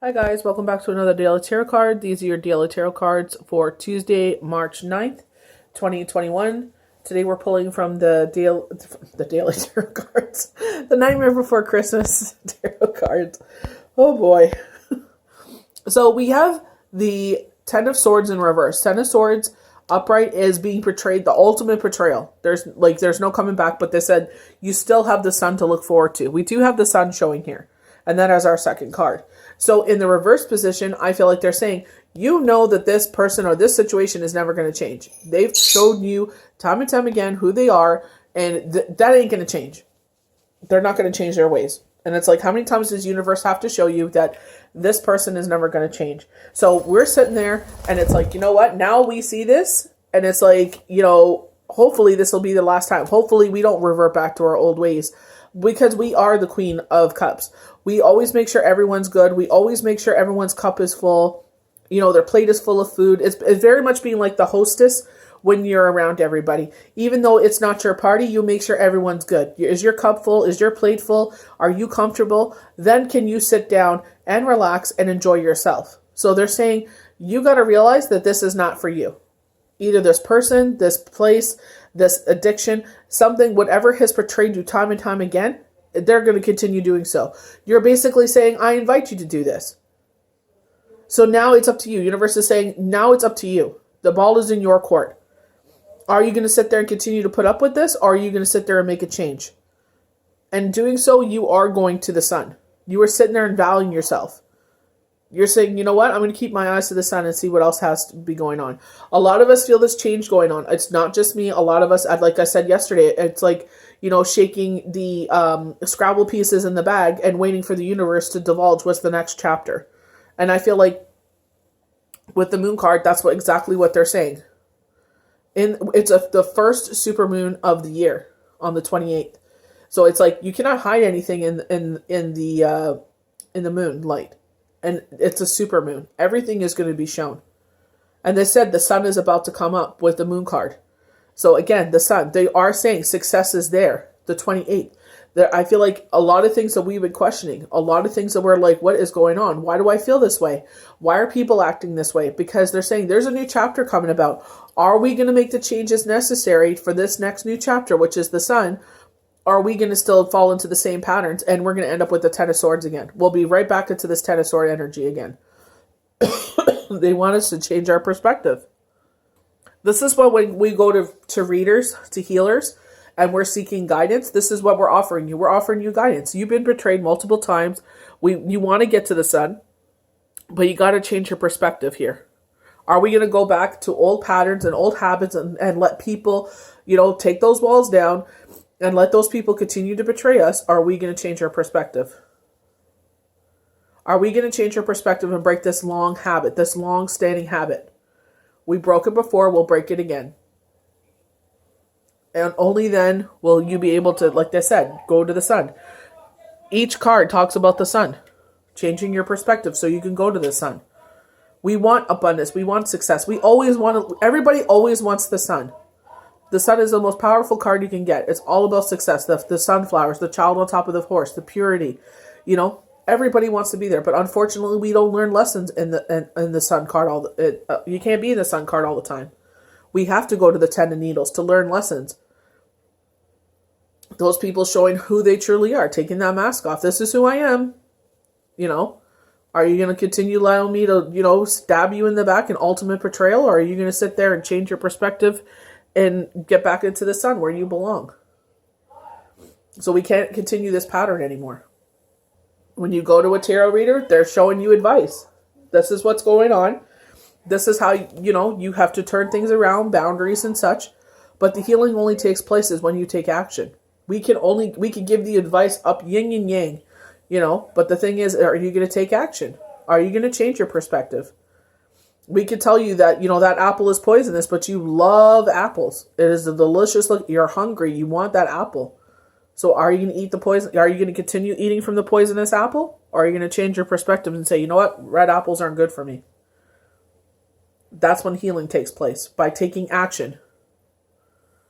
Hi guys, welcome back to another Daily Tarot card. These are your Daily Tarot cards for Tuesday, March 9th, 2021. Today we're pulling from the Daily Tarot cards. The Nightmare Before Christmas Tarot cards. Oh boy. So we have the Ten of Swords in reverse. Ten of Swords upright is being portrayed, the ultimate betrayal. There's no coming back, but they said you still have the sun to look forward to. We do have the sun showing here. And that is our second card. So in the reverse position, I feel like they're saying, you know that this person or this situation is never going to change. They've showed you time and time again who they are, and that ain't going to change. They're not going to change their ways. And it's like, how many times does the universe have to show you that this person is never going to change? So we're sitting there, and it's like, you know what? Now we see this, and it's like, hopefully this will be the last time. Hopefully we don't revert back to our old ways. Because we are the Queen of Cups. We always make sure everyone's good. We always make sure everyone's cup is full. Their plate is full of food. It's very much being like the hostess when you're around everybody. Even though it's not your party, you make sure everyone's good. Is your cup full? Is your plate full? Are you comfortable? Then can you sit down and relax and enjoy yourself? So they're saying, you got to realize that this is not for you. Either this person, this place, this addiction, something, whatever has portrayed you time and time again, they're going to continue doing so. You're basically saying, I invite you to do this. So now it's up to you. Universe is saying, now it's up to you. The ball is in your court. Are you going to sit there and continue to put up with this? Or are you going to sit there and make a change? And doing so, you are going to the sun. You are sitting there and valuing yourself. You're saying, you know what? I'm going to keep my eyes to the sun and see what else has to be going on. A lot of us feel this change going on. It's not just me. A lot of us, like I said yesterday, it's like, shaking the Scrabble pieces in the bag and waiting for the universe to divulge what's the next chapter. And I feel like with the moon card, that's exactly what they're saying. It's the first supermoon of the year on the 28th. So it's like you cannot hide anything in the moonlight. And it's a supermoon. Everything is going to be shown. And they said the sun is about to come up with the moon card. So again, the sun, they are saying success is there, the 28th. I feel like a lot of things that we've been questioning, a lot of things that we're like, what is going on? Why do I feel this way? Why are people acting this way? Because they're saying there's a new chapter coming about. Are we going to make the changes necessary for this next new chapter, which is the sun? Are we going to still fall into the same patterns and we're going to end up with the Ten of Swords again? We'll be right back into this Ten of Swords energy again. They want us to change our perspective. This is what when we go to readers, to healers, and we're seeking guidance, this is what we're offering you. We're offering you guidance. You've been betrayed multiple times. You want to get to the sun, but you got to change your perspective here. Are we going to go back to old patterns and old habits and let people, take those walls down and let those people continue to betray us? Or are we going to change our perspective? Are we going to change our perspective and break this long habit, this long-standing habit? We broke it before, we'll break it again. And only then will you be able to, like I said, go to the sun. Each card talks about the sun. Changing your perspective so you can go to the sun. We want abundance. We want success. Everybody always wants the sun. The sun is the most powerful card you can get. It's all about success. The sunflowers, the child on top of the horse, the purity. Everybody wants to be there. But unfortunately, we don't learn lessons in the sun card. You can't be in the sun card all the time. We have to go to the Ten of Needles to learn lessons. Those people showing who they truly are, taking that mask off. This is who I am. Are you going to continue allowing me to, stab you in the back in ultimate betrayal? Or are you going to sit there and change your perspective and get back into the sun where you belong? So we can't continue this pattern anymore. When you go to a tarot reader, they're showing you advice. This is what's going on. This is how, you have to turn things around, boundaries and such. But the healing only takes place is when you take action. We can give the advice up yin and yang, but the thing is, are you going to take action? Are you going to change your perspective? We could tell you that, that apple is poisonous, but you love apples. It is a delicious look. You're hungry. You want that apple. So are you going to eat the poison? Are you going to continue eating from the poisonous apple? Or are you going to change your perspective and say, you know what? Red apples aren't good for me. That's when healing takes place, by taking action.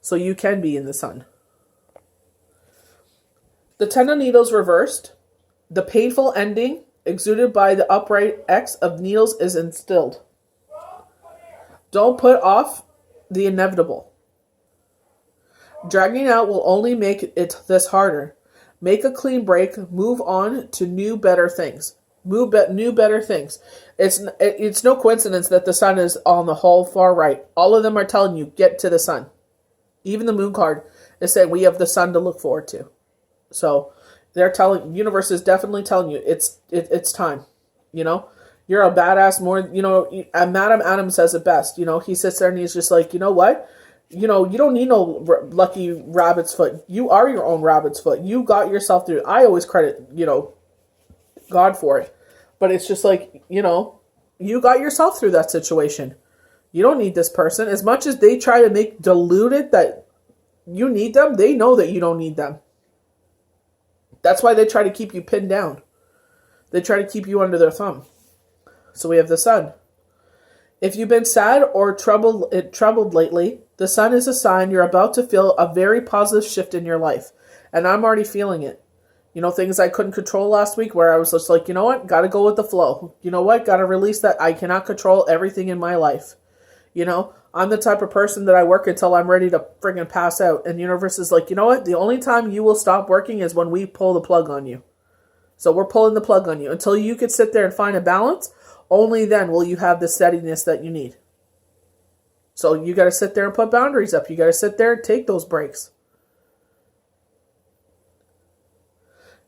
So you can be in the sun. The Ten of Needles reversed. The painful ending exuded by the upright X of needles is instilled. Don't put off the inevitable. Dragging out will only make it this harder. Make a clean break. Move on to new, better things. New, better things. It's no coincidence that the sun is on the whole far right. All of them are telling you, get to the sun. Even the moon card is saying we have the sun to look forward to. So they're telling, universe is definitely telling you it's time. You know, you're a badass more, Madam Adam says it best. He sits there and he's just like, you know what? You don't need no lucky rabbit's foot. You are your own rabbit's foot. You got yourself through. I always credit, God for it. But it's just like, you got yourself through that situation. You don't need this person. As much as they try to make diluted that you need them, they know that you don't need them. That's why they try to keep you pinned down. They try to keep you under their thumb. So we have the sun. If you've been sad or troubled lately, the sun is a sign you're about to feel a very positive shift in your life. And I'm already feeling it. Things I couldn't control last week where I was just like, you know what? Got to go with the flow. You know what? Got to release that. I cannot control everything in my life. I'm the type of person that I work until I'm ready to friggin' pass out. And the universe is like, you know what? The only time you will stop working is when we pull the plug on you. So we're pulling the plug on you. Until you can sit there and find a balance, only then will you have the steadiness that you need. So you got to sit there and put boundaries up. You got to sit there and take those breaks.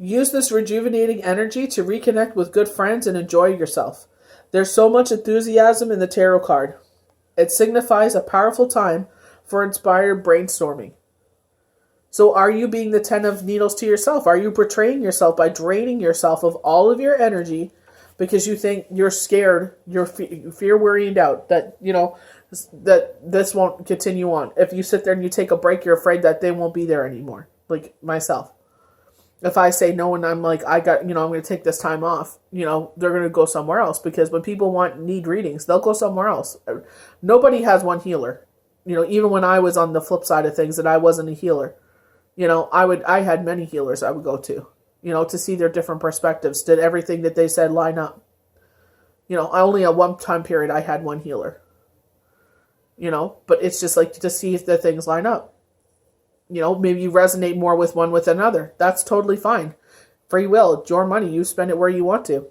Use this rejuvenating energy to reconnect with good friends and enjoy yourself. There's so much enthusiasm in the tarot card. It signifies a powerful time for inspired brainstorming. So are you being the 10 of needles to yourself? Are you betraying yourself by draining yourself of all of your energy because you think you're scared, you're worried out that, that this won't continue on? If you sit there and you take a break, you're afraid that they won't be there anymore. Like myself. If I say no and I'm like, I'm going to take this time off, they're going to go somewhere else, because when people need readings, they'll go somewhere else. Nobody has one healer. Even when I was on the flip side of things and I wasn't a healer, I had many healers I would go to see their different perspectives. Did everything that they said line up? Only at one time period I had one healer, but it's just like to see if the things line up. Maybe you resonate more with one with another. That's totally fine. Free will. It's your money. You spend it where you want to.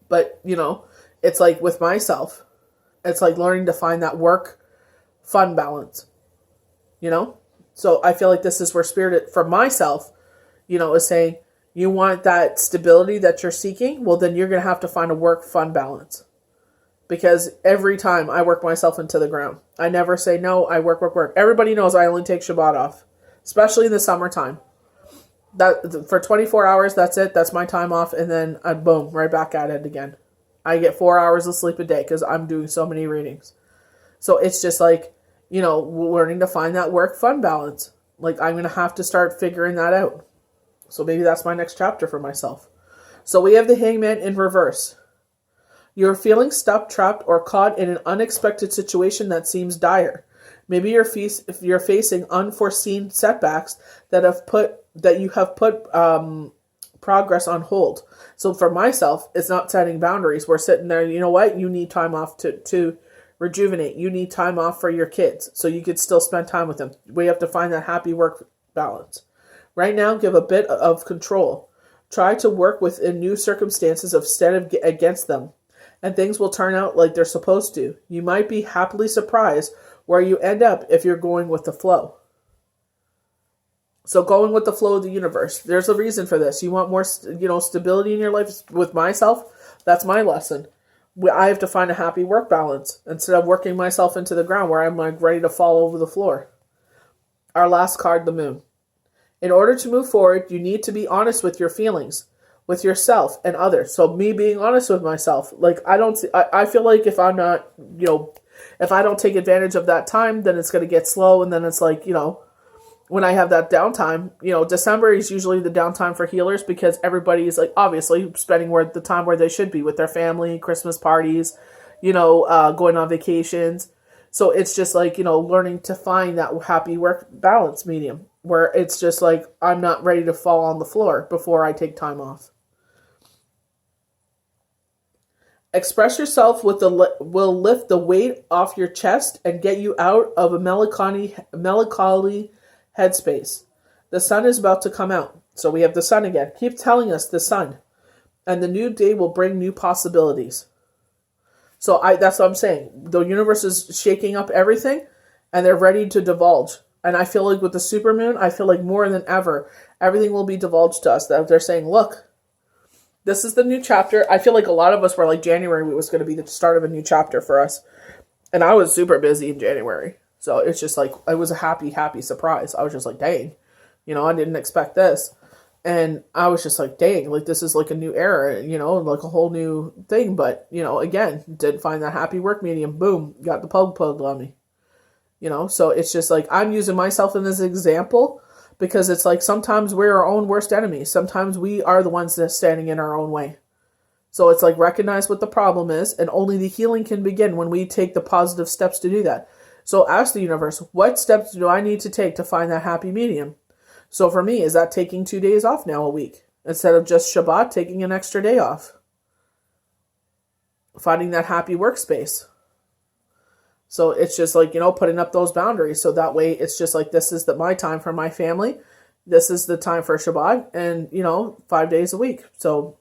But, it's like with myself, it's like learning to find that work-fun balance. So I feel like this is where Spirit, for myself, is saying, you want that stability that you're seeking? Well, then you're going to have to find a work-fun balance. Because every time I work myself into the ground. I never say no, I work. Everybody knows I only take Shabbat off. Especially in the summertime. That for 24 hours, that's it. That's my time off. And then, boom, right back at it again. I get 4 hours of sleep a day because I'm doing so many readings. So it's just like, learning to find that work-fun balance. Like, I'm going to have to start figuring that out. So maybe that's my next chapter for myself. So we have the Hangman in reverse. You're feeling stuck, trapped, or caught in an unexpected situation that seems dire. Maybe you're facing unforeseen setbacks that you have put progress on hold. So for myself, it's not setting boundaries. We're sitting there, you know what? You need time off to rejuvenate. You need time off for your kids so you could still spend time with them. We have to find that happy work balance. Right now, give a bit of control. Try to work within new circumstances instead of against them. And things will turn out like they're supposed to. You might be happily surprised where you end up if you're going with the flow. So going with the flow of the universe. There's a reason for this. You want more, stability in your life. With myself, that's my lesson. I have to find a happy work balance instead of working myself into the ground where I'm like ready to fall over the floor. Our last card, the moon. In order to move forward, you need to be honest with your feelings, with yourself and others. So me being honest with myself, like I feel like if I'm not, if I don't take advantage of that time, then it's going to get slow. And then it's like, when I have that downtime, December is usually the downtime for healers because everybody is like obviously spending the time where they should be with their family, Christmas parties, going on vacations. So it's just like, learning to find that happy work balance medium where it's just like, I'm not ready to fall on the floor before I take time off. Express yourself with will lift the weight off your chest and get you out of a melancholy headspace. The sun is about to come out. So we have the sun again. Keep telling us the sun. And the new day will bring new possibilities. So that's what I'm saying. The universe is shaking up everything and they're ready to divulge. And I feel like with the supermoon, I feel like more than ever, everything will be divulged to us. That they're saying, look, this is the new chapter. I feel like a lot of us were like January was going to be the start of a new chapter for us. And I was super busy in January. So it's just like, it was a happy, happy surprise. I was just like, dang, I didn't expect this. And I was just like, dang, like this is like a new era, like a whole new thing. But, again, didn't find that happy work medium. Boom, got the pug pulled on me. So it's just like, I'm using myself in this example because it's like sometimes we're our own worst enemies. Sometimes we are the ones that's standing in our own way. So it's like recognize what the problem is, and only the healing can begin when we take the positive steps to do that. So ask the universe, what steps do I need to take to find that happy medium? So for me, is that taking 2 days off now a week? Instead of just Shabbat, taking an extra day off. Finding that happy workspace. So it's just like, putting up those boundaries. So that way it's just like, this is my time for my family. This is the time for Shabbat and, 5 days a week. So,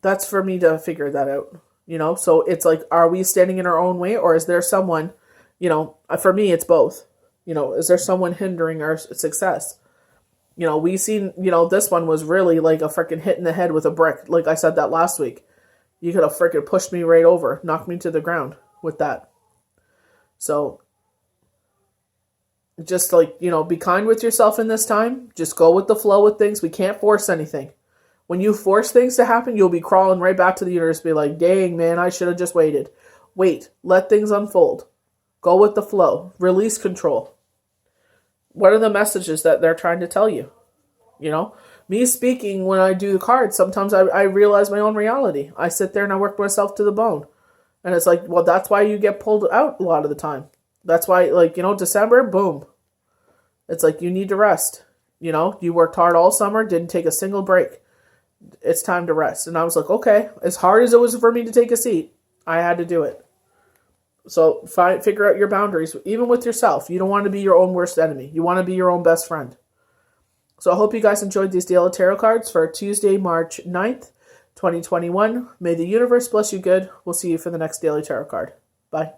that's for me to figure that out, So it's like, are we standing in our own way, or is there someone, for me, it's both. Is there someone hindering our success? We seen, this one was really like a freaking hit in the head with a brick. Like I said that last week. You could have freaking pushed me right over, knocked me to the ground with that. So just like, be kind with yourself in this time. Just go with the flow with things. We can't force anything. When you force things to happen, you'll be crawling right back to the universe, be like, dang, man, I should have just waited. Wait, let things unfold. Go with the flow. Release control. What are the messages that they're trying to tell you? Me speaking when I do the cards, sometimes I realize my own reality. I sit there and I work myself to the bone. And it's like, well, that's why you get pulled out a lot of the time. That's why, like, December, boom. It's like, you need to rest. You worked hard all summer, didn't take a single break. It's time to rest. And I was like, okay, as hard as it was for me to take a seat, I had to do it. So figure out your boundaries, even with yourself. You don't want to be your own worst enemy. You want to be your own best friend. So I hope you guys enjoyed these daily tarot cards for Tuesday, March 9th, 2021. May the universe bless you good. We'll see you for the next daily tarot card. Bye.